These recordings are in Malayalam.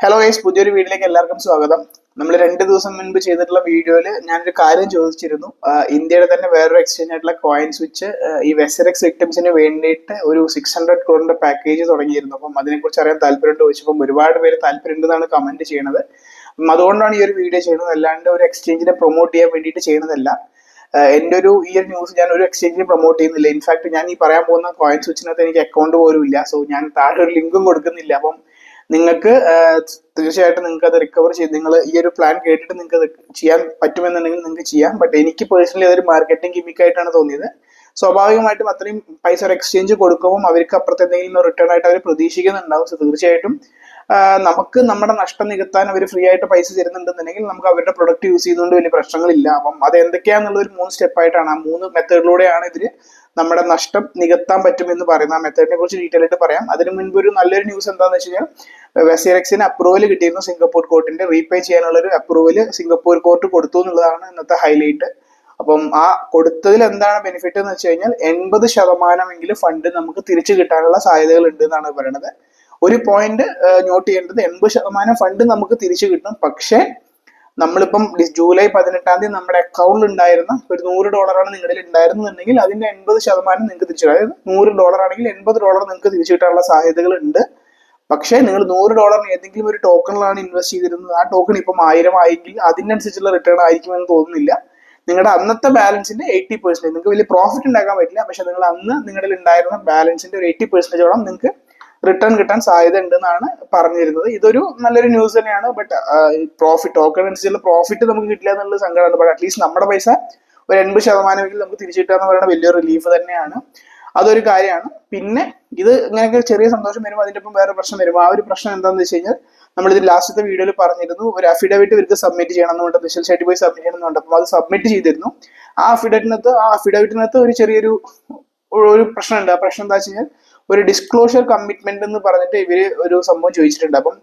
ഹലോ ഗൈസ്, പുതിയൊരു വീഡിയോയിലേക്ക് എല്ലാവർക്കും സ്വാഗതം. നമ്മൾ 2 ദിവസം മുൻപ് ചെയ്തിട്ടുള്ള വീഡിയോയിൽ ഞാനൊരു കാര്യം ചോദിച്ചിരുന്നു. ഇന്ത്യയുടെ തന്നെ വേറൊരു എക്സ്ചേഞ്ച് ആയിട്ടുള്ള കോയിൻ സ്വിച്ച് ഈ വെസറെക്സ് വിക്ടിംസിന് വേണ്ടിയിട്ട് ഒരു 600 crore പാക്കേജ് തുടങ്ങിയിരുന്നു. അപ്പം അതിനെക്കുറിച്ച് അറിയാൻ താല്പര്യമുണ്ട് ചോദിച്ചപ്പം ഒരുപാട് പേര് താല്പര്യമുണ്ടെന്നാണ് കമന്റ് ചെയ്യുന്നത്. അതുകൊണ്ടാണ് ഈ ഒരു വീഡിയോ ചെയ്യുന്നത്, അല്ലാണ്ട് ഒരു എക്സ്ചേഞ്ചിനെ പ്രൊമോട്ട് ചെയ്യാൻ വേണ്ടിയിട്ട് ചെയ്യുന്നതല്ല. എൻ്റെ ഈ ഒരു ന്യൂസ് ഞാൻ ഒരു എക്സ്ചേഞ്ചിന് പ്രൊമോട്ട് ചെയ്യുന്നില്ല. ഇൻഫാക്ട് ഞാൻ ഈ പറയാൻ പോകുന്ന കോയിൻ സ്വിച്ചിനകത്ത് എനിക്ക് അക്കൗണ്ട് പോലും ഇല്ല. സോ ഞാൻ താഴെ ഒരു ലിങ്കും കൊടുക്കുന്നില്ല. അപ്പം നിങ്ങൾക്ക് തീർച്ചയായിട്ടും നിങ്ങൾക്ക് അത് റിക്കവർ ചെയ്ത് നിങ്ങൾ ഈ ഒരു പ്ലാൻ കേട്ടിട്ട് നിങ്ങൾക്ക് അത് ചെയ്യാൻ പറ്റുമെന്നുണ്ടെങ്കിൽ നിങ്ങൾക്ക് ചെയ്യാം. ബട്ട് എനിക്ക് പേഴ്സണലി അതൊരു മാർക്കറ്റിംഗ് ഗിമിക് ആയിട്ടാണ് തോന്നിയത്. സ്വാഭാവികമായിട്ടും അത്രയും പൈസ ഒരു എക്സ്ചേഞ്ച് കൊടുക്കുമ്പോൾ അവർക്ക് അപ്പുറത്ത് എന്തെങ്കിലും റിട്ടേൺ ആയിട്ട് അവർ പ്രതീക്ഷിക്കുന്നുണ്ടാവും. സോ തീർച്ചയായിട്ടും നമുക്ക് നമ്മുടെ നഷ്ടം നികത്താൻ അവർ ഫ്രീ ആയിട്ട് പൈസ തരുന്നുണ്ടെന്നുണ്ടെങ്കിൽ നമുക്ക് അവരുടെ പ്രൊഡക്റ്റ് യൂസ് ചെയ്യുന്നതുകൊണ്ട് വലിയ പ്രശ്നങ്ങളില്ല. അപ്പം അത് എന്തൊക്കെയാണെന്നുള്ള ഒരു 3 സ്റ്റെപ്പായിട്ടാണ്, ആ 3 മെത്തേഡിലൂടെയാണ് ഇതിന് നമ്മുടെ നഷ്ടം നികത്താൻ പറ്റുമെന്ന് പറയുന്നത്. ആ മെത്തേഡിനെ കുറിച്ച് ഡീറ്റെയിൽ ആയിട്ട് പറയാം. അതിന് മുൻപ് ഒരു നല്ലൊരു ന്യൂസ് എന്താണെന്ന് വെച്ച് കഴിഞ്ഞാൽ, വെസറെക്സിന് അപ്രൂവൽ കിട്ടിയിരുന്നു. സിംഗപ്പൂർ കോർട്ടിന്റെ റീപേ ചെയ്യാനുള്ള ഒരു അപ്രൂവൽ സിംഗപ്പൂർ കോർട്ട് കൊടുത്തു എന്നുള്ളതാണ് ഇന്നത്തെ ഹൈലൈറ്റ്. അപ്പം ആ കൊടുത്തതിൽ എന്താണ് ബെനിഫിറ്റ് എന്ന് വെച്ച് കഴിഞ്ഞാൽ 80% ഫണ്ട് നമുക്ക് തിരിച്ചു കിട്ടാനുള്ള സാധ്യതകൾ ഉണ്ട് എന്നാണ് പറയുന്നത്. ഒരു പോയിന്റ് നോട്ട് ചെയ്യേണ്ടത്, 80% ഫണ്ട് നമുക്ക് തിരിച്ചു കിട്ടും. പക്ഷേ നമ്മളിപ്പം ജൂലൈ 18 നമ്മുടെ അക്കൗണ്ടിൽ ഉണ്ടായിരുന്ന ഒരു $100 നിങ്ങളുടെ ഉണ്ടായിരുന്നുണ്ടെങ്കിൽ അതിന്റെ 80% നിങ്ങൾക്ക് തിരിച്ചു, അതായത് $100 ആണെങ്കിൽ $80 നിങ്ങൾക്ക് തിരിച്ചു കിട്ടാനുള്ള സാധ്യതകൾ ഉണ്ട്. പക്ഷേ നിങ്ങൾ $100 ഏതെങ്കിലും ഒരു ടോക്കണിലാണ് ഇൻവെസ്റ്റ് ചെയ്തിരുന്നത്, ആ ടോക്കൺ ഇപ്പം 1000 ആയെങ്കിൽ അതിനനുസരിച്ചുള്ള റിട്ടേൺ ആയിരിക്കുമെന്ന് തോന്നുന്നില്ല. നിങ്ങളുടെ അന്നത്തെ ബാലൻസിന്റെ 80%, നിങ്ങൾക്ക് വലിയ പ്രോഫിറ്റ് ഉണ്ടാക്കാൻ പറ്റില്ല, പക്ഷെ നിങ്ങൾ അന്ന് നിങ്ങളിൽ ഉണ്ടായിരുന്ന ബാലൻസിന്റെ ഒരു 80% നിങ്ങൾക്ക് റിട്ടേൺ കിട്ടാൻ സാധ്യത ഉണ്ടെന്നാണ് പറഞ്ഞിരുന്നത്. ഇതൊരു നല്ലൊരു ന്യൂസ് തന്നെയാണ്. ബട്ട് പ്രോഫിറ്റ് ടോക്കൺ അനുസരിച്ചുള്ള പ്രോഫിറ്റ് നമുക്ക് കിട്ടില്ല എന്നുള്ള സങ്കടമാണ്. ബട്ട് അറ്റ്ലീസ്റ്റ് നമ്മുടെ പൈസ ഒരു 80% നമുക്ക് തിരിച്ചു കിട്ടുക എന്ന് പറയുന്ന വലിയൊരു റിലീഫ് തന്നെയാണ്. അതൊരു കാര്യമാണ്. പിന്നെ ഇത് ഇങ്ങനെയൊക്കെ ചെറിയ സന്തോഷം വരുമ്പോൾ അതിൻ്റെ ഒപ്പം വേറെ പ്രശ്നം വരും. ആ ഒരു പ്രശ്നം എന്താണെന്ന് വെച്ച് കഴിഞ്ഞാൽ, നമ്മളിത് ലാസ്റ്റത്തെ വീഡിയോയിൽ പറഞ്ഞിരുന്നു, ഒരു അഫിഡവിറ്റ് ഇവർക്ക് സബ്മിറ്റ് ചെയ്യണമെന്നുണ്ട്, സ്പെഷ്യൽ സൈറ്റിൽ പോയി സബ്മിറ്റ് ചെയ്യണമെന്നുണ്ട്. അപ്പോൾ അത് സബ്മിറ്റ് ചെയ്തിരുന്നു. ആ അഫിഡവിറ്റിനകത്ത് ഒരു ചെറിയൊരു പ്രശ്നമുണ്ട്. ആ പ്രശ്നം എന്താ വെച്ച് കഴിഞ്ഞാൽ, ഒരു ഡിസ്ക്ലോഷർ കമ്മിറ്റ്മെന്റ് എന്ന് പറഞ്ഞിട്ട് ഇവര് ഒരു സംഭവം ചോദിച്ചിട്ടുണ്ട്. അപ്പം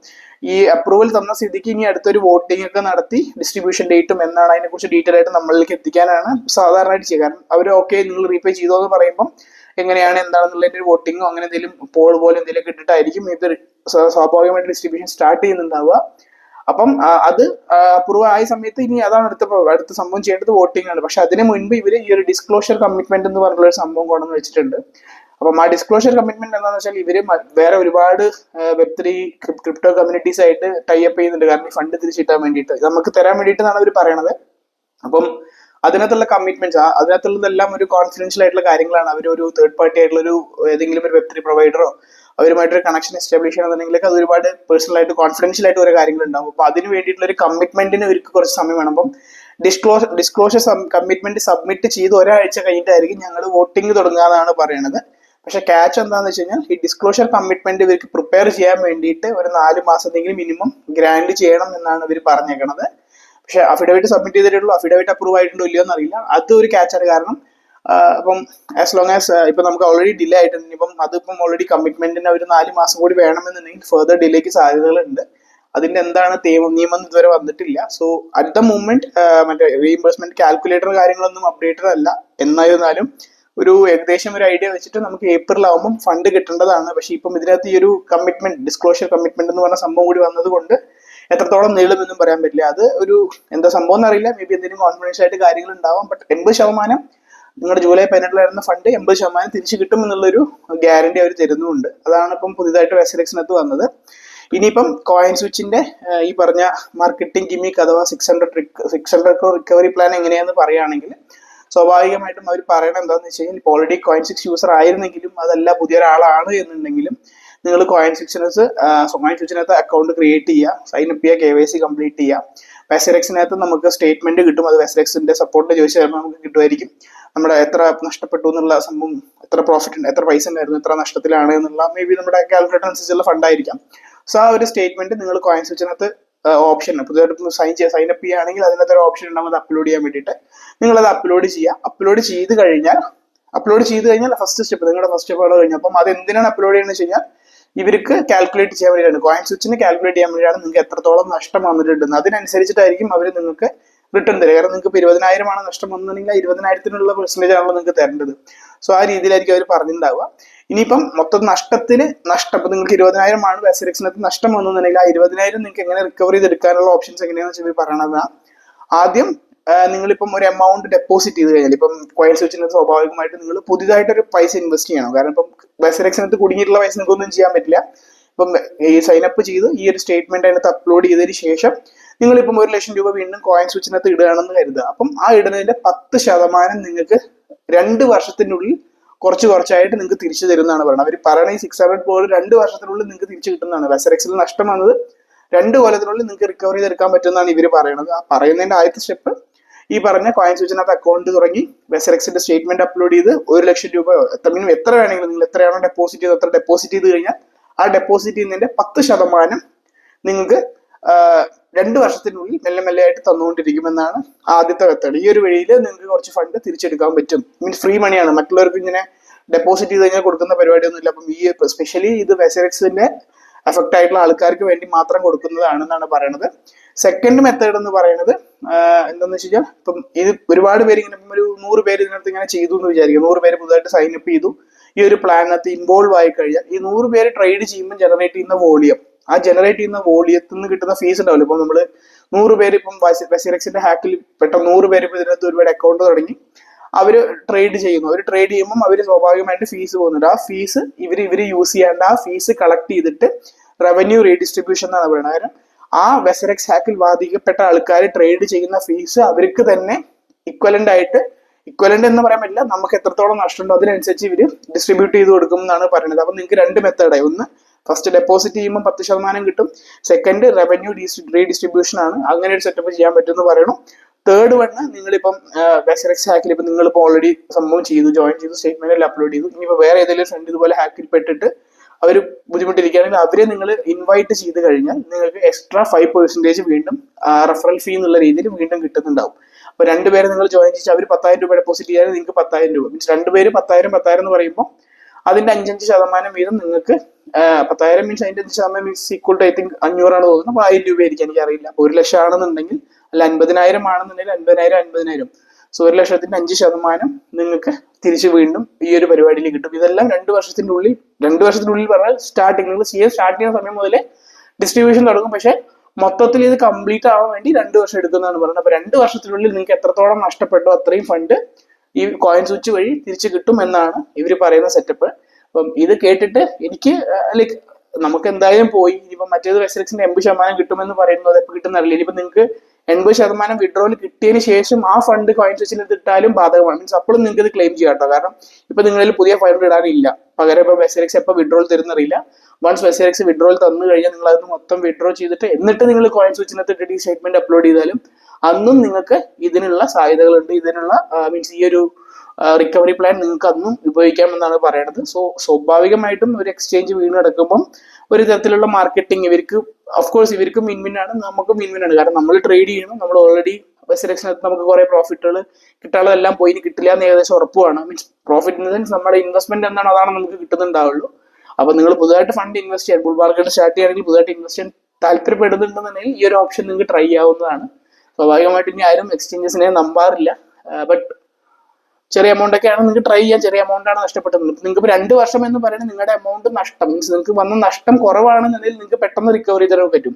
ഈ അപ്രൂവൽ തന്ന സ്ഥിതിക്ക് ഇനി അടുത്തൊരു വോട്ടിംഗ് ഒക്കെ നടത്തി ഡിസ്ട്രിബ്യൂഷൻ ഡേറ്റും എന്നാണ് അതിനെക്കുറിച്ച് ഡീറ്റെയിൽ ആയിട്ട് നമ്മളിലേക്ക് എത്തിക്കാനാണ് സാധാരണയായിട്ട് ചെയ്യുക. കാരണം അവർ ഓക്കെ നിങ്ങൾ റീപേ ചെയ്തോ എന്ന് പറയുമ്പം എങ്ങനെയാണ് എന്താണെന്നുള്ളതിന്റെ ഒരു വോട്ടിങ്ങോ അങ്ങനെ എന്തെങ്കിലും പോൾ പോലെ എന്തെങ്കിലും ഇട്ടിട്ടായിരിക്കും ഇത് സ്വാഭാവികമായിട്ട് ഡിസ്ട്രിബ്യൂഷൻ സ്റ്റാർട്ട് ചെയ്യുന്നുണ്ടാവുക. അപ്പം അത് അപ്രൂവ് ആയ സമയത്ത് ഇനി അതാണ് അടുത്ത സംഭവം ചെയ്യേണ്ടത്, വോട്ടിംഗ് ആണ്. പക്ഷെ അതിന് മുൻപ് ഇവര് ഈ ഒരു ഡിസ്ക്ലോഷർ കമ്മിറ്റ്മെന്റ് എന്ന് പറഞ്ഞുള്ള ഒരു സംഭവം കൊണ്ടുവന്ന് വെച്ചിട്ടുണ്ട്. അപ്പം ആ ഡിസ്ക്ലോഷർ കമ്മിറ്റ്മെന്റ് എന്താണെന്ന് വെച്ചാൽ, ഇവര് വേറെ ഒരുപാട് Web3 ക്രിപ്റ്റോ കമ്മ്യൂണിറ്റീസ് ആയിട്ട് ടൈ അപ്പ് ചെയ്യുന്നുണ്ട്. കാരണം ഈ ഫണ്ട് തിരിച്ചിട്ടാൻ വേണ്ടിയിട്ട് നമുക്ക് തരാൻ വേണ്ടിയിട്ടാണ് അവർ പറയണത്. അപ്പം അതിനകത്തുള്ള കമ്മിറ്റ്മെന്റ്സ്, അതിനകത്തുള്ളതെല്ലാം ഒരു കോൺഫിഡൻഷ്യൽ ആയിട്ടുള്ള കാര്യങ്ങളാണ്. അവർ ഒരു തേർഡ് പാർട്ടി ആയിട്ടുള്ള ഒരു ഏതെങ്കിലും ഒരു Web3 പ്രൊവൈഡറോ അവരുമായിട്ടൊരു കണക്ഷൻ എസ്റ്റാബ്ലിഷ് ചെയ്യണമെന്നുണ്ടെങ്കിലൊക്കെ അത് ഒരുപാട് പേഴ്സണൽ ആയിട്ട് കോൺഫിഡൻഷ്യൽ ആയിട്ട് ഓരോ കാര്യങ്ങളുണ്ടാവും. അപ്പൊ അതിന് വേണ്ടിയിട്ടുള്ള ഒരു കമ്മിറ്റ്മെന്റിന് അവർക്ക് കുറച്ച് സമയം വേണം. അപ്പം ഡിസ്ക്ലോഷർ കമ്മിറ്റ്മെന്റ് സബ്മിറ്റ് ചെയ്ത് ഒരാഴ്ച കഴിഞ്ഞിട്ടായിരിക്കും ഞങ്ങൾ വോട്ടിംഗ് തുടങ്ങാന്നാണ് പറയുന്നത്. പക്ഷെ ക്യാച്ച് എന്താണെന്ന് വെച്ച് കഴിഞ്ഞാൽ, ഈ ഡിസ്ക്ലോഷർ കമ്മിറ്റ്മെന്റ് ഇവർക്ക് പ്രിപ്പയർ ചെയ്യാൻ വേണ്ടിയിട്ട് ഒരു 4 മാസത്തെങ്കിലും മിനിമം ഗ്രാൻഡ് ചെയ്യണം എന്നാണ് ഇവർ പറഞ്ഞേക്കണത്. പക്ഷെ അഫിഡവിറ്റ് സബ്മിറ്റ് ചെയ്തിട്ടുള്ളൂ, അഫിഡവിറ്റ് അപ്രൂവ് ആയിട്ടുണ്ടോ ഇല്ലയോ എന്നറിയില്ല. അത് ഒരു ക്യാച്ചാണ്. കാരണം അപ്പം ആസ് ലോങ് ആസ് ഇപ്പൊ നമുക്ക് ഓൾറെഡി ഡിലേ ആയിട്ടുണ്ട്. ഇപ്പം അതിപ്പം ഓൾറെഡി കമ്മിറ്റ്മെന്റിന് ഒരു 4 മാസം കൂടി വേണമെന്നുണ്ടെങ്കിൽ ഫെർദർ ഡിലേക്ക് സാധ്യതകളുണ്ട്. അതിന്റെ എന്താണ് നിയമം ഇതുവരെ വന്നിട്ടില്ല. സോ അറ്റ് ദ മൂമെന്റ് മറ്റേ റീഇംബേഴ്സ്മെന്റ് കാൽക്കുലേറ്റർ കാര്യങ്ങളൊന്നും അപ്ഡേറ്റഡ് അല്ല. എന്നായിരുന്നാലും ഒരു ഏകദേശം ഒരു ഐഡിയ വെച്ചിട്ട് നമുക്ക് ഏപ്രിൽ ആവുമ്പം ഫണ്ട് കിട്ടേണ്ടതാണ്. പക്ഷെ ഇപ്പം ഇതിനകത്ത് ഈ ഒരു കമ്മിറ്റ്മെന്റ്, ഡിസ്ക്ലോഷർ കമ്മിറ്റ്മെന്റ് എന്ന് പറഞ്ഞ സംഭവം കൂടി വന്നത് കൊണ്ട് എത്രത്തോളം നീളുമെന്നും പറയാൻ പറ്റില്ല. അത് ഒരു എന്താ സംഭവം എന്നറിയില്ല. മേ ബി എന്തെങ്കിലും കോൺഫിഡൻഷ്യൽ ആയിട്ട് കാര്യങ്ങൾ ഉണ്ടാവാം. ബട്ട് 80% നിങ്ങളുടെ ജൂലൈ 18 ഫണ്ട് 80% തിരിച്ചു കിട്ടും എന്നുള്ളൊരു ഗ്യാരണ്ടി അവർ തരുന്നുണ്ട്. അതാണ് ഇപ്പം പുതിയതായിട്ട് വെസറെക്സിനകത്ത് വന്നത്. ഇനിയിപ്പം കോയിൻ സ്വിച്ചിന്റെ ഈ പറഞ്ഞ മാർക്കറ്റിംഗ് ഗിമിക് അഥവാ 600 crore റിക്കവറി പ്ലാൻ എങ്ങനെയാന്ന് പറയുകയാണെങ്കിൽ, സ്വാഭാവികമായിട്ടും അവർ പറയണത് എന്താണെന്ന് വെച്ച് കഴിഞ്ഞാൽ, ഇപ്പോൾ ഓൾറെഡി കോയിൻ സ്വിച്ച് യൂസർ ആയിരുന്നെങ്കിലും അതല്ല പുതിയൊരാളാണ് എന്നുണ്ടെങ്കിലും നിങ്ങൾ കോയിൻ സ്വിച്ചിനകത്ത് അക്കൗണ്ട് ക്രിയേറ്റ് ചെയ്യുക, സൈൻ അപ്പ് ചെയ്യുക, KYC കംപ്ലീറ്റ് ചെയ്യുക. വെസറെക്സിനകത്ത് നമുക്ക് സ്റ്റേറ്റ്മെന്റ് കിട്ടും. അത് വെസറെക്സിന്റെ സപ്പോർട്ട് ചോദിച്ചു തരുമ്പോൾ നമുക്ക് കിട്ടുമായിരിക്കും. നമ്മുടെ എത്ര നഷ്ടപ്പെട്ടു എന്നുള്ള സംഭവം, എത്ര പ്രോഫിറ്റ് ഉണ്ട്, എത്ര പൈസ ഉണ്ടായിരുന്നു, എത്ര നഷ്ടത്തിലാണ് എന്നുള്ള മേ ബി നമ്മുടെ കാൽക്കുലേറ്റർ അനുസരിച്ചുള്ള ഫണ്ടായിരിക്കാം. സോ ആ ഒരു സ്റ്റേറ്റ്മെന്റ് നിങ്ങൾ കോയിൻ സ്വിച്ചിനകത്ത് ഓപ്ഷൻ പുതിയതായിട്ട് സൈൻ അപ്പ് ചെയ്യുകയാണെങ്കിൽ അതിനകത്ത് ഒരു ഓപ്ഷൻ ഉണ്ടാവും, അത് അപ്ലോഡ് ചെയ്യാൻ വേണ്ടിയിട്ട്. നിങ്ങളത് അപ്ലോഡ് ചെയ്യുക. അപ്ലോഡ് ചെയ്ത് കഴിഞ്ഞാൽ ഫസ്റ്റ് സ്റ്റെപ്പ്, നിങ്ങളുടെ ഫസ്റ്റ് സ്റ്റെപ്പ് അവിടെ കഴിഞ്ഞു. അപ്പം അത് എന്തിനാണ് അപ്ലോഡ് ചെയ്യുന്നത് വെച്ച് കഴിഞ്ഞാൽ, ഇവർക്ക് കാൽക്കുലേറ്റ് ചെയ്യാൻ വേണ്ടിയിട്ടാണ്, കോയിൻ സ്വിച്ചിന് കാൽക്കുലേറ്റ് ചെയ്യാൻ വേണ്ടിയിട്ടാണ് നിങ്ങൾക്ക് എത്രത്തോളം നഷ്ടം വന്നിട്ടുണ്ടെന്ന്. അതിനനുസരിച്ചിട്ടായിരിക്കും അവർ നിങ്ങൾക്ക് റിട്ടേൺ തരിക. കാരണം നിങ്ങൾക്ക് ഇപ്പോൾ 20,000 നഷ്ടം വന്നിട്ടുണ്ടെങ്കിൽ ആ 20,000-നുള്ള പെർസെൻറ്റേജ് ആണല്ലോ നിങ്ങൾക്ക് തരേണ്ടത്. സോ ആ രീതിയിലായിരിക്കും അവർ പറഞ്ഞിട്ടുണ്ടാവുക. ഇനിയിപ്പം മൊത്തം നഷ്ടം ഇപ്പം നിങ്ങൾക്ക് 20,000 വെസറെക്സിനകത്ത് നഷ്ടം വന്നിട്ടുണ്ടെങ്കിൽ ആ 20,000 നിങ്ങൾക്ക് എങ്ങനെ റിക്കവർ ചെയ്തെടുക്കാനുള്ള ഓപ്ഷൻസ് എങ്ങനെയാണെന്ന് വെച്ചാൽ പറയണതാണ്. ആദ്യം നിങ്ങളിപ്പം ഒരു എമൗണ്ട് ഡെപ്പോസിറ്റ് ചെയ്ത് കഴിഞ്ഞാൽ ഇപ്പം കോയിൻ സ്വിച്ചിനകത്ത് സ്വാഭാവികമായിട്ട് നിങ്ങൾ പുതിയതായിട്ടൊരു പൈസ ഇൻവെസ്റ്റ് ചെയ്യണം. കാരണം ഇപ്പം വെസറെക്സിനകത്ത് കുടുങ്ങിയിട്ടുള്ള പൈസ നിങ്ങൾക്കൊന്നും ചെയ്യാൻ പറ്റില്ല. ഇപ്പം ഈ സൈനപ്പ് ചെയ്ത് ഈ ഒരു സ്റ്റേറ്റ്മെന്റ് അതിനകത്ത് അപ്ലോഡ് ചെയ്തതിന് ശേഷം നിങ്ങളിപ്പം 1,00,000 രൂപ വീണ്ടും കോയിൻ സ്വിച്ചിനകത്ത് ഇടുകയാണെന്ന് കരുതുക. അപ്പം ആ ഇടുന്നതിന്റെ 10% നിങ്ങൾക്ക് 2 വർഷത്തിനുള്ളിൽ കുറച്ചായിട്ട് നിങ്ങൾക്ക് തിരിച്ചു തരുന്നതാണ് പറയുന്നത്. അവർ പറയണ ഈ 600 കോടി 2 വർഷത്തിനുള്ളിൽ നിങ്ങൾക്ക് തിരിച്ചു കിട്ടുന്നതാണ്. വെസറെക്സിൽ നഷ്ടം വന്നത് 2 കൊല്ലത്തിനുള്ളിൽ നിങ്ങൾക്ക് റിക്കവർ ചെയ്തെടുക്കാൻ പറ്റുമെന്നാണ് ഇവർ പറയുന്നത്. ആ പറയുന്നതിന്റെ ആദ്യത്തെ സ്റ്റെപ്പ് ഈ പറഞ്ഞ കോയിൻ സ്വിച്ചിനകത്ത് അക്കൗണ്ട് തുടങ്ങി വെസറെക്സിന്റെ സ്റ്റേറ്റ്മെന്റ് അപ്ലോഡ് ചെയ്ത് 1,00,000 രൂപ എത്ര വേണമെങ്കിലും നിങ്ങൾ എത്രയാണോ ഡെപ്പോസിറ്റ് ചെയ്ത് അത്ര ഡെപ്പോസിറ്റ് ചെയ്ത് കഴിഞ്ഞാൽ ആ ഡെപ്പോസിറ്റ് ചെയ്യുന്നതിന്റെ 10% നിങ്ങൾക്ക് 2 വർഷത്തിനുള്ളിൽ മെല്ലെ ആയിട്ട് തന്നുകൊണ്ടിരിക്കുമെന്നാണ് ആദ്യത്തെ മെത്തേഡ്. ഈ ഒരു വഴിയിൽ നിങ്ങൾക്ക് കുറച്ച് ഫണ്ട് തിരിച്ചെടുക്കാൻ പറ്റും. മീൻസ് ഫ്രീ മണിയാണ്. മറ്റുള്ളവർക്ക് ഇങ്ങനെ ഡെപ്പോസിറ്റ് ചെയ്ത് കഴിഞ്ഞാൽ കൊടുക്കുന്ന പരിപാടിയൊന്നുമില്ല. അപ്പം ഈ സ്പെഷ്യലി ഇത് വെസറെക്സിന്റെ എഫക്റ്റ് ആയിട്ടുള്ള ആൾക്കാർക്ക് വേണ്ടി മാത്രം കൊടുക്കുന്നതാണെന്നാണ് പറയുന്നത്. സെക്കൻഡ് മെത്തേഡ് എന്ന് പറയുന്നത് എന്താണെന്ന് വെച്ച് കഴിഞ്ഞാൽ ഇപ്പം ഇത് ഒരുപാട് പേര് ഇങ്ങനെ ഒരു 100 പേര് ഇതിനകത്ത് ഇങ്ങനെ ചെയ്തു എന്ന് വിചാരിക്കും. 100 പേര് പുതുതായിട്ട് സൈനപ്പ് ചെയ്തു, ഈ ഒരു പ്ലാനകത്ത് ഇൻവോൾവ് ആയി കഴിഞ്ഞാൽ ഈ 100 പേര് ട്രേഡ് ചെയ്യുമ്പോൾ ജനറേറ്റ് ചെയ്യുന്ന വോളിയം, ആ ജനറേറ്റ് ചെയ്യുന്ന വോളിയത്തിൽ നിന്ന് കിട്ടുന്ന ഫീസ് ഉണ്ടാവില്ല. ഇപ്പം നമ്മൾ 100 പേര് ഇപ്പം വെസറെക്സിന്റെ ഹാക്കിൽ പെട്ടെന്ന് 100 പേര് ഇപ്പം ഇതിനകത്ത് ഒരുപാട് അക്കൗണ്ട് തുടങ്ങി അവര് ട്രേഡ് ചെയ്യുന്നു. അവർ ട്രേഡ് ചെയ്യുമ്പോൾ അവർ സ്വാഭാവികമായിട്ട് ഫീസ് പോകുന്നുണ്ട്. ആ ഫീസ് ഇവർ യൂസ് ചെയ്യാണ്ട് ആ ഫീസ് കളക്ട് ചെയ്തിട്ട് റവന്യൂ റീഡിസ്ട്രിബ്യൂഷൻ എന്നാണ് പറയുന്നത്. കാരണം ആ വെസറെക്സ് ഹാക്കിൽ ബാധിക്കപ്പെട്ട ആൾക്കാർ ട്രേഡ് ചെയ്യുന്ന ഫീസ് അവർക്ക് തന്നെ ഇക്വലന്റ് എന്ന് പറയാൻ പറ്റില്ല, നമുക്ക് എത്രത്തോളം നഷ്ടമുണ്ടോ അതിനനുസരിച്ച് ഇവർ ഡിസ്ട്രിബ്യൂട്ട് ചെയ്ത് കൊടുക്കും എന്നാണ് പറയുന്നത്. അപ്പൊ നിങ്ങൾക്ക് 2 മെത്തേഡായി. ഒന്ന് ഫസ്റ്റ് ഡെപ്പോസിറ്റ് ചെയ്യുമ്പോൾ 10% കിട്ടും. സെക്കൻഡ് റവന്യൂ റീഡിസ്ട്രിബ്യൂഷൻ ആണ്. അങ്ങനെ ഒരു സെറ്റപ്പ് ചെയ്യാൻ പറ്റുമെന്ന് പറയണം. തേർഡ് വണ് നിങ്ങളിപ്പം വെസറെക്സ് ഹാക്കിൽ ഇപ്പം നിങ്ങളിപ്പോൾ ഓൾറെഡി സംഭവം ചെയ്തു, ജോയിൻ ചെയ്തു, സ്റ്റേറ്റ്മെന്റിൽ അപ്ലോഡ് ചെയ്തു. ഇനിയിപ്പോൾ വേറെ ഏതെങ്കിലും ഫ്രണ്ട് ഇതുപോലെ ഹാക്കിൽ പെട്ടിട്ട് അവർ ബുദ്ധിമുട്ടിരിക്കുകയാണെങ്കിൽ അവരെ നിങ്ങൾ ഇൻവൈറ്റ് ചെയ്ത് കഴിഞ്ഞാൽ നിങ്ങൾക്ക് എക്സ്ട്രാ 5% വീണ്ടും റെഫറൽ ഫീ എന്നുള്ള രീതിയിൽ വീണ്ടും കിട്ടുന്നുണ്ടാവും. അപ്പൊ 2 പേരെ നിങ്ങൾ ജോയിൻ ചെയ്ത് അവർ 10,000 രൂപ ഡെപ്പോസിറ്റ് ചെയ്യാൻ നിങ്ങൾക്ക് 10,000 രൂപ മീൻസ് 2 പേര് 10,000 എന്ന് പറയുമ്പോൾ അതിന്റെ 5% വീതം നിങ്ങൾക്ക് 10,000 മീൻസ് അതിന്റെ 5% means equal to I think 500 ആണ് തോന്നുന്നത്. അപ്പോൾ 1,000 രൂപ ആയിരിക്കും, എനിക്കറിയില്ല. 1,00,000 ആണെന്നുണ്ടെങ്കിൽ അല്ല 50,000 ആണെന്നുണ്ടെങ്കിൽ 50,000. സോ 1,00,000ത്തിന്റെ 5% നിങ്ങൾക്ക് തിരിച്ച് വീണ്ടും ഈ ഒരു പരിപാടിയിൽ കിട്ടും. ഇതെല്ലാം 2 വർഷത്തിനുള്ളിൽ പറഞ്ഞാൽ സ്റ്റാർട്ടിങ് നിങ്ങൾ സ്റ്റാർട്ട് ചെയ്യുന്ന സമയം മുതലേ ഡിസ്ട്രിബ്യൂഷൻ തുടങ്ങും. പക്ഷെ മൊത്തത്തിൽ ഇത് കംപ്ലീറ്റ് ആവാൻ വേണ്ടി 2 വർഷം എടുക്കുന്നതാണ് പറയുന്നത്. അപ്പൊ 2 വർഷത്തിനുള്ളിൽ നിങ്ങൾക്ക് എത്രത്തോളം നഷ്ടപ്പെട്ടോ അത്രയും ഫണ്ട് ഈ കോയിൻ സ്വിച്ച് വഴി തിരിച്ചു കിട്ടും എന്നാണ് ഇവർ പറയുന്ന സെറ്റപ്പ്. അപ്പം ഇത് കേട്ടിട്ട് എനിക്ക് ലൈക്ക് നമുക്ക് എന്തായാലും പോയി ഇനിയിപ്പം മറ്റേത് വെസറെക്സിന്റെ 80% കിട്ടുമെന്ന് പറയുന്നത് അത് എപ്പോൾ കിട്ടുന്ന അറിയില്ല. ഇനിയിപ്പം നിങ്ങൾക്ക് 80% വിഡ്രോയിൽ കിട്ടിയതിന് ശേഷം ആ ഫണ്ട് കോയിൻ സ്വിച്ചിൽ ഇട്ടാലും ബാധകമാണ്. മീൻസ് അപ്പോഴും നിങ്ങൾക്ക് ഇത് ക്ലെയിം ചെയ്യാം കേട്ടോ. കാരണം ഇപ്പൊ നിങ്ങളിൽ പുതിയ ഫണ്ട് ഇടാനില്ല. പകരം ഇപ്പൊ വെസറെക്സ് എപ്പോൾ വിഡ്രോൾ തരുന്നറിയില്ല. വൺസ് വെസറെക്സ് വിഡ്രോൾ തന്നു കഴിഞ്ഞാൽ നിങ്ങൾ അത് മൊത്തം വിഡ്രോ ചെയ്തിട്ട് എന്നിട്ട് നിങ്ങൾ കോയിൻ സ്വിച്ചിനകത്ത് ഇട്ടിട്ട് ഈ സ്റ്റേറ്റ്മെന്റ് അപ്ലോഡ് ചെയ്താലും അന്നും നിങ്ങൾക്ക് ഇതിനുള്ള സാധ്യതകളുണ്ട്. ഇതിനുള്ള മീൻസ് ഈ ഒരു റിക്കവറി പ്ലാൻ നിങ്ങൾക്ക് അന്നും ഉപയോഗിക്കാമെന്നാണ് പറയുന്നത്. സോ സ്വാഭാവികമായിട്ടും ഒരു എക്സ്ചേഞ്ച് വീണ് കിടക്കുമ്പം ഒരു തരത്തിലുള്ള മാർക്കറ്റിംഗ് ഇവർക്ക് ഓഫ്കോഴ്സ് ഇവർക്കും വിൻവിനാണ്, നമുക്കും വിൻവിനാണ്. കാരണം നമ്മൾ ട്രേഡ് ചെയ്യണം, നമ്മൾ ഓൾറെഡി വെസറെക്സിനകത്ത് നമുക്ക് കുറെ പ്രോഫിറ്റുകൾ കിട്ടാനുള്ളതെല്ലാം പോയി കിട്ടില്ല എന്ന് ഏകദേശം ഉറപ്പുമാണ്. Means profit in the sense നമ്മുടെ ഇൻവെസ്റ്റ്മെന്റ് എന്താണ് അതാണ് നമുക്ക് കിട്ടുന്നുണ്ടാവുള്ളൂ. അപ്പൊ നിങ്ങൾ പുതുതായിട്ട് ഫണ്ട് ഇൻവെസ്റ്റ് ചെയ്യാൻ ബുൾ മാർക്കറ്റ് സ്റ്റാർട്ട് ചെയ്യുകയാണെങ്കിൽ പുതുതായിട്ട് ഇൻവെസ്റ്റ് ചെയ്യാൻ താല്പര്യപ്പെടുന്നുണ്ടെന്നുണ്ടെങ്കിൽ ഈ ഒരു ഓപ്ഷൻ നിങ്ങൾക്ക് ട്രൈ ചെയ്യാവുന്നതാണ്. സ്വാഭാവികമായിട്ട് ഇനി ആരും എക്സ്ചേഞ്ചസിനെ നമ്പാറില്ല. ബട്ട് ചെറിയ എമൗണ്ട് ഒക്കെയാണ് നിങ്ങൾക്ക് ട്രൈ ചെയ്യാൻ. ചെറിയ എമൗണ്ട് ആണ് നഷ്ടപ്പെട്ടത്. നിങ്ങൾക്ക് 2 വർഷം എന്ന് പറയുന്നത് നിങ്ങളുടെ എമൗണ്ട് നഷ്ടം മീൻസ് നിങ്ങൾക്ക് വന്ന നഷ്ടം കുറവാണെന്നുണ്ടെങ്കിൽ നിങ്ങൾക്ക് പെട്ടെന്ന് റിക്കവർ ചെയ്ത് പറ്റും.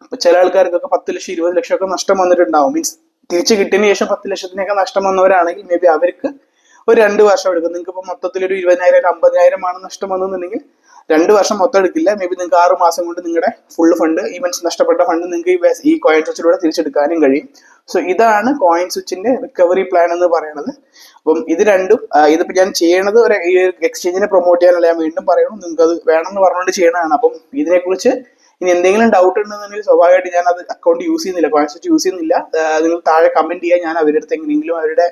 ഇപ്പൊ ചില ആൾക്കാർക്കൊക്കെ 10 ലക്ഷം 20 ലക്ഷം ഒക്കെ നഷ്ടം വന്നിട്ടുണ്ടാവും. മീൻസ് തിരിച്ചു കിട്ടിയതിന് ശേഷം 10 ലക്ഷത്തിനൊക്കെ നഷ്ടം വന്നവരാണെങ്കിൽ മേ ബി അവർക്ക് ഒരു 2 വർഷം എടുക്കും. നിങ്ങൾക്ക് ഇപ്പൊ മൊത്തത്തിൽ ഒരു 20,000 50,000 നഷ്ടം വന്നെന്നുണ്ടെങ്കിൽ 2 വർഷം മൊത്തം എടുക്കില്ല. മേ ബി നിങ്ങൾക്ക് 6 മാസം കൊണ്ട് നിങ്ങളുടെ ഫുൾ ഫണ്ട് ഈ മീൻസ് നഷ്ടപ്പെട്ട ഫണ്ട് നിങ്ങൾക്ക് ഈ കോയിൻ സ്വിച്ചിലൂടെ തിരിച്ചെടുക്കാനും കഴിയും. സോ ഇതാണ് കോയിൻ സ്വിച്ചിന്റെ റിക്കവറി പ്ലാൻ എന്ന് പറയുന്നത്. അപ്പം ഇത് രണ്ടും ഇതിപ്പോ ഞാൻ ചെയ്യണത് ഒരു ഈ എക്സ്ചേഞ്ചിനെ പ്രൊമോട്ട് ചെയ്യാനല്ല, ഞാൻ വീണ്ടും പറയണം, നിങ്ങൾക്ക് അത് വേണമെന്ന് പറഞ്ഞുകൊണ്ട് ചെയ്യണതാണ്. അപ്പം ഇതിനെക്കുറിച്ച് ഇനി എന്തെങ്കിലും ഡൗട്ട് ഉണ്ടെന്നുണ്ടെങ്കിൽ സ്വാഭാവികമായിട്ട് ഞാൻ അത് അക്കൗണ്ട് യൂസ് ചെയ്യുന്നില്ല, കോയിൻ സ്വിച്ച് യൂസ് ചെയ്യുന്നില്ല. നിങ്ങൾ താഴെ കമന്റ് ചെയ്യാൻ, ഞാൻ അവരുടെ അടുത്ത് എങ്ങനെയെങ്കിലും അവരുടെ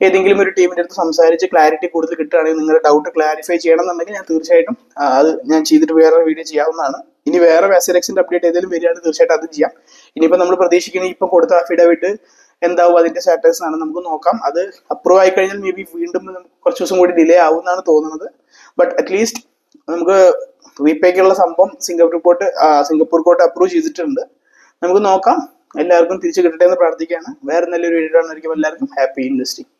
ഏതെങ്കിലും ഒരു ടീമിന്റെ അടുത്ത് സംസാരിച്ച് ക്ലാരിറ്റി കൂടുതൽ കിട്ടുകയാണെങ്കിൽ നിങ്ങളുടെ ഡൗട്ട് ക്ലാരിഫൈ ചെയ്യണം എന്നുണ്ടെങ്കിൽ ഞാൻ തീർച്ചയായിട്ടും അത് ഞാൻ ചെയ്തിട്ട് വേറെ വീഡിയോ ചെയ്യാവുന്നതാണ്. ഇനി വേറെ വെസറെക്സിന്റെ അപ്ഡേറ്റ് ഏതെങ്കിലും വരികയാണെങ്കിൽ തീർച്ചയായിട്ടും അത് ചെയ്യാം. ഇനിയിപ്പോൾ നമ്മൾ പ്രതീക്ഷിക്കുന്ന ഇപ്പം കൊടുത്ത അഫിഡവിറ്റ് എന്താവും അതിന്റെ സ്റ്റാറ്റസ് ആണ് നമുക്ക് നോക്കാം. അത് അപ്രൂവ് ആയി കഴിഞ്ഞാൽ മേ ബി വീണ്ടും കുറച്ച് ദിവസം കൂടി ഡിലേ ആവുമെന്നാണ് തോന്നുന്നത്. ബട്ട് അറ്റ്ലീസ്റ്റ് നമുക്ക് റീപേക്കുള്ള സംഭവം സിംഗപ്പൂർ കോർട്ട് അപ്രൂവ് ചെയ്തിട്ടുണ്ട്. നമുക്ക് നോക്കാം എല്ലാവർക്കും തിരിച്ചു കിട്ടട്ടെ എന്ന് പ്രാർത്ഥിക്കുകയാണ്. വേറെ നല്ലൊരു വീഡിയോ ആയിരിക്കും. എല്ലാവർക്കും ഹാപ്പി ഇൻവെസ്റ്റിംഗ്.